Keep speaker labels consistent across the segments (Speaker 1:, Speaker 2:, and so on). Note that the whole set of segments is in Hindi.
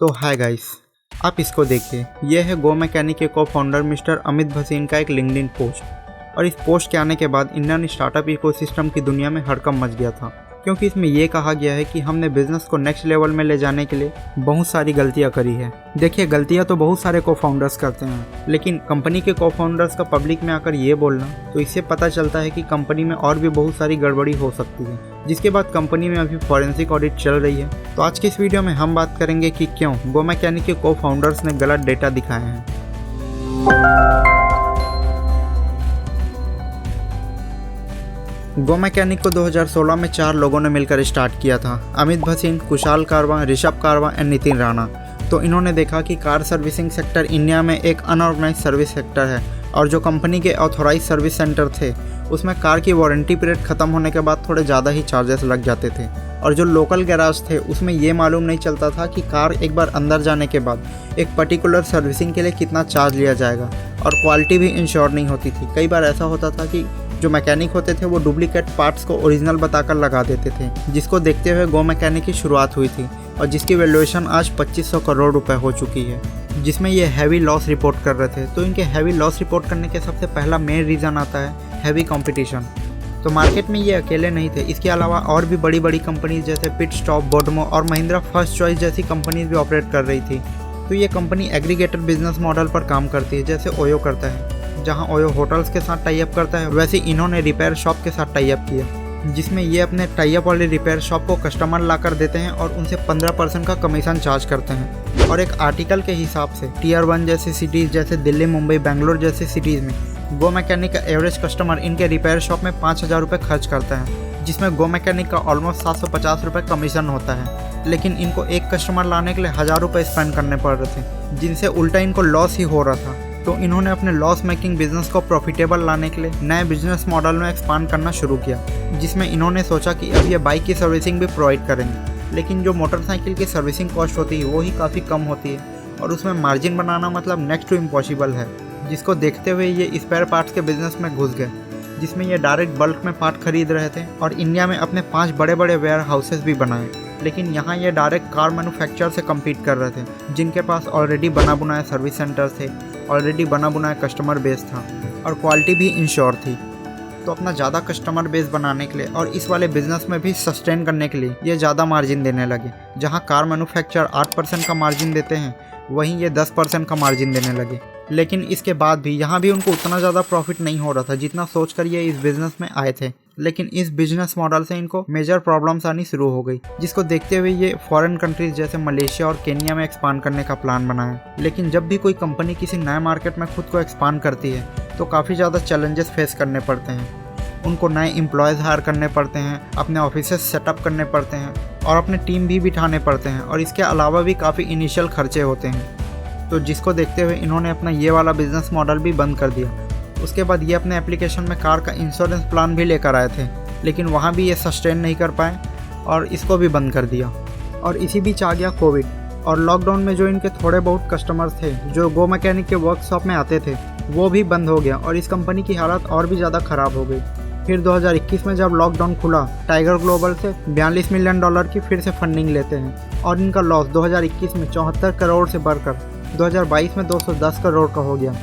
Speaker 1: तो हाय गाइस, आप इसको देखिए। यह है गो मैकेनिक के को फाउंडर मिस्टर अमित भसीन का एक लिंक्डइन पोस्ट। और इस पोस्ट के आने के बाद इंडियन स्टार्टअप इकोसिस्टम की दुनिया में हड़कंप मच गया था, क्योंकि इसमें यह कहा गया है कि हमने बिजनेस को नेक्स्ट लेवल में ले जाने के लिए बहुत सारी गलतियां करी है। देखिए, गलतियां तो बहुत सारे को फाउंडर्स करते हैं, लेकिन कंपनी के को फाउंडर्स का पब्लिक में आकर ये बोलना, तो इससे पता चलता है कि कंपनी में और भी बहुत सारी गड़बड़ी हो सकती है, जिसके बाद कंपनी में अभी फॉरेंसिक ऑडिट चल रही है। तो आज के इस वीडियो में हम बात करेंगे कि क्यों गो मैकेनिक के को फाउंडर्स ने गलत डेटा दिखाए हैं। गो मैकेनिक को 2016 में 4 लोगों ने मिलकर स्टार्ट किया था। अमित भसीन, कुशाल कारवा, ऋषभ कारवा एंड नितिन राणा। तो इन्होंने देखा कि कार सर्विसिंग सेक्टर इंडिया में एक अनऑर्गेनाइज सर्विस सेक्टर है, और जो कंपनी के ऑथोराइज सर्विस सेंटर थे उसमें कार की वारंटी पीरियड ख़त्म होने के बाद थोड़े ज़्यादा ही चार्जेस लग जाते थे, और जो लोकल गैराज थे उसमें ये मालूम नहीं चलता था कि कार एक बार अंदर जाने के बाद एक पर्टिकुलर सर्विसिंग के लिए कितना चार्ज लिया जाएगा, और क्वालिटी भी इंश्योर नहीं होती थी। कई बार ऐसा होता था कि जो मैकेनिक होते थे वो डुप्लीकेट पार्ट्स को ओरिजिनल बताकर लगा देते थे, जिसको देखते हुए गो मैकेनिक की शुरुआत हुई थी, और जिसकी वैल्यूएशन आज 2500 करोड़ रुपए हो चुकी है, जिसमें ये हैवी लॉस रिपोर्ट कर रहे थे। तो इनके हैवी लॉस रिपोर्ट करने के सबसे पहला मेन रीज़न आता है हैवी कंपटीशन। तो मार्केट में ये अकेले नहीं थे, इसके अलावा और भी बड़ी बड़ी कंपनीज जैसे पिट स्टॉप, बोडमो और महिंद्रा फर्स्ट चॉइस जैसी कंपनीज भी ऑपरेट कर रही थी। तो ये कंपनी एग्रीगेटर बिजनेस मॉडल पर काम करती है, जैसे ओयो करता है। जहां ओयो होटल्स के साथ टाई अप करता है, वैसे इन्होंने रिपेयर शॉप के साथ टाई अप किया, जिसमें ये अपने टाई अप वाले रिपेयर शॉप को कस्टमर ला कर देते हैं और उनसे 15% का कमीशन चार्ज करते हैं। और एक आर्टिकल के हिसाब से टियर 1 जैसी सिटीज़ जैसे दिल्ली, मुंबई, बेंगलोर जैसी सिटीज़ में गो मैकेनिक का एवरेज कस्टमर इनके रिपेयर शॉप में 5000 रुपये खर्च करता है, जिसमें गो मैकेनिक का ऑलमोस्ट 750 रुपये कमीशन होता है। लेकिन इनको एक कस्टमर लाने के लिए 1000 रुपये स्पेंड करने पड़ रहे थे, जिनसे उल्टा इनको लॉस ही हो रहा था। तो इन्होंने अपने लॉस मेकिंग बिजनेस को प्रॉफिटेबल लाने के लिए नए बिजनेस मॉडल में एक्सपांड करना शुरू किया, जिसमें इन्होंने सोचा कि अब ये बाइक की सर्विसिंग भी प्रोवाइड करेंगे। लेकिन जो मोटरसाइकिल की सर्विसिंग कॉस्ट होती है वो ही काफ़ी कम होती है, और उसमें मार्जिन बनाना मतलब नेक्स्ट टू इम्पॉसिबल है, जिसको देखते हुए ये स्पेयर पार्ट्स के बिजनेस में घुस गए, जिसमें ये डायरेक्ट बल्क में पार्ट खरीद रहे थे और इंडिया में अपने 5 बड़े बड़े वेयर हाउसेस भी बनाए। लेकिन यहाँ ये डायरेक्ट कार मैन्युफैक्चरर से कम्पीट कर रहे थे, जिनके पास ऑलरेडी बना बुनाया सर्विस सेंटर थे, ऑलरेडी बना बुनाया कस्टमर बेस था, और क्वालिटी भी इंश्योर थी। तो अपना ज़्यादा कस्टमर बेस बनाने के लिए और इस वाले बिजनेस में भी सस्टेन करने के लिए ये ज़्यादा मार्जिन देने लगे। जहाँ कार मैन्युफैक्चरर 8% का मार्जिन देते हैं, वहीं ये 10% का मार्जिन देने लगे। लेकिन इसके बाद भी यहाँ भी उनको उतना ज़्यादा प्रॉफिट नहीं हो रहा था जितना सोचकर ये इस बिज़नेस में आए थे। लेकिन इस बिजनेस मॉडल से इनको मेजर प्रॉब्लम्स आनी शुरू हो गई, जिसको देखते हुए ये फॉरेन कंट्रीज जैसे मलेशिया और केनिया में एक्सपांड करने का प्लान बनाया। लेकिन जब भी कोई कंपनी किसी नए मार्केट में खुद को एक्सपांड करती है तो काफ़ी ज़्यादा चैलेंजेस फेस करने पड़ते हैं। उनको नए एम्प्लॉयज़ हायर करने पड़ते हैं, अपने ऑफिसेस सेटअप करने पड़ते हैं, और अपने टीम भी बिठाने पड़ते हैं, और इसके अलावा भी काफ़ी इनिशियल खर्चे होते हैं। तो जिसको देखते हुए इन्होंने अपना ये वाला बिजनेस मॉडल भी बंद कर दिया। उसके बाद ये अपने एप्लीकेशन में कार का इंश्योरेंस प्लान भी लेकर आए थे, लेकिन वहाँ भी ये सस्टेन नहीं कर पाए और इसको भी बंद कर दिया। और इसी बीच आ गया कोविड, और लॉकडाउन में जो इनके थोड़े बहुत कस्टमर्स थे जो गो मैकेनिक के वर्कशॉप में आते थे वो भी बंद हो गया, और इस कंपनी की हालत और भी ज़्यादा ख़राब हो गई। फिर 2021 में जब लॉकडाउन खुला, टाइगर ग्लोबल से $42 मिलियन की फिर से फंडिंग लेते हैं, और इनका लॉस 2021 में 74 करोड़ से बढ़कर 2022 में 210 करोड़ का हो गया,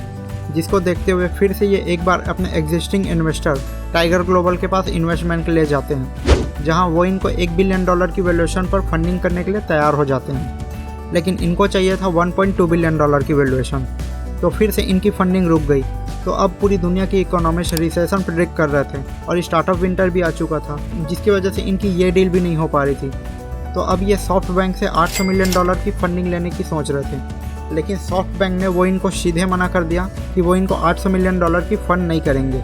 Speaker 1: जिसको देखते हुए फिर से ये एक बार अपने एग्जिस्टिंग इन्वेस्टर टाइगर ग्लोबल के पास इन्वेस्टमेंट के लिए जाते हैं, जहां वो इनको $1 बिलियन की वैल्यूएशन पर फंडिंग करने के लिए तैयार हो जाते हैं। लेकिन इनको चाहिए था $1.2 बिलियन की वैल्यूएशन, तो फिर से इनकी फंडिंग रुक गई। तो अब पूरी दुनिया की इकोनॉमिस्ट रिसेशन प्रेडिक्ट कर रहे थे, और स्टार्टअप विंटर भी आ चुका था, जिसकी वजह से इनकी ये डील भी नहीं हो पा रही थी। तो अब ये सॉफ्ट बैंक से $800 मिलियन की फंडिंग लेने की सोच रहे थे, लेकिन सॉफ्ट बैंक ने वो इनको सीधे मना कर दिया कि वो इनको $800 मिलियन की फ़ंड नहीं करेंगे।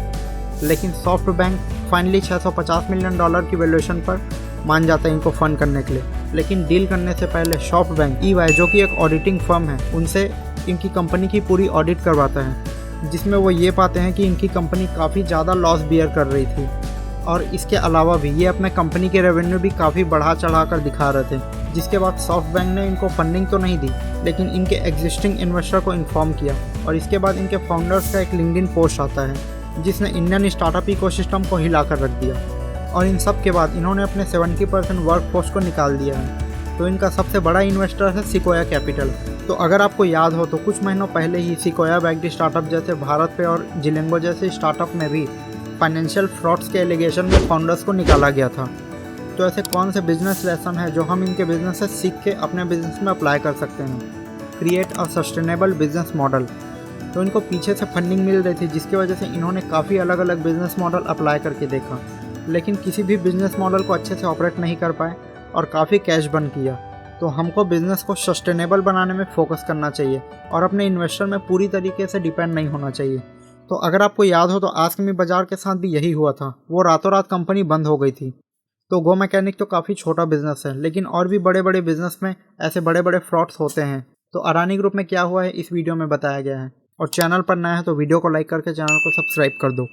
Speaker 1: लेकिन सॉफ्ट बैंक फाइनली $650 मिलियन की वैल्यूएशन पर मान जाता है इनको फ़ंड करने के लिए। लेकिन डील करने से पहले सॉफ्ट बैंक EY, जो कि एक ऑडिटिंग फर्म है, उनसे इनकी कंपनी की पूरी ऑडिट करवाता है, जिसमें वो ये पाते हैं कि इनकी कंपनी काफ़ी ज़्यादा लॉस बियर कर रही थी, और इसके अलावा भी ये अपने कंपनी के रेवेन्यू भी काफ़ी बढ़ा चढ़ा कर दिखा रहे थे। जिसके बाद सॉफ्ट बैंक ने इनको फंडिंग तो नहीं दी, लेकिन इनके एग्जिस्टिंग इन्वेस्टर को इन्फॉर्म किया, और इसके बाद इनके फाउंडर्स का एक लिंक्डइन पोस्ट आता है जिसने इंडियन स्टार्टअप इकोसिस्टम को हिला कर रख दिया। और इन सब के बाद इन्होंने अपने 70% वर्क फोर्स को निकाल दिया है। तो इनका सबसे बड़ा इन्वेस्टर है सिकोया कैपिटल। तो अगर आपको याद हो तो कुछ महीनों पहले ही सिकोया बैक्ड स्टार्टअप जैसे भारत पे और जिलेंगो जैसे स्टार्टअप में भी फाइनेंशियल फ्रॉड्स के एलिगेशन में फाउंडर्स को निकाला गया था। तो ऐसे कौन से बिजनेस लेसन है जो हम इनके बिजनेस से सीख के अपने बिजनेस में अप्लाई कर सकते हैं? Create a sustainable business model. तो इनको पीछे से फंडिंग मिल रही थी, जिसकी वजह से इन्होंने काफ़ी अलग अलग बिजनेस मॉडल अप्लाई करके देखा, लेकिन किसी भी बिजनेस मॉडल को अच्छे से ऑपरेट नहीं कर पाए और काफ़ी कैश बर्न किया। तो हमको बिजनेस को सस्टेनेबल बनाने में फोकस करना चाहिए और अपने इन्वेस्टर में पूरी तरीके से डिपेंड नहीं होना चाहिए। तो अगर आपको याद हो तो आस्क मी बाजार के साथ भी यही हुआ था, वो रातों रात कंपनी बंद हो गई थी। तो गो मैकेनिक तो काफ़ी छोटा बिजनेस है, लेकिन और भी बड़े बड़े बिजनेस में ऐसे बड़े बड़े फ्रॉड्स होते हैं। तो अडानी ग्रुप में क्या हुआ है इस वीडियो में बताया गया है। और चैनल पर नया है तो वीडियो को लाइक करके चैनल को सब्सक्राइब कर दो।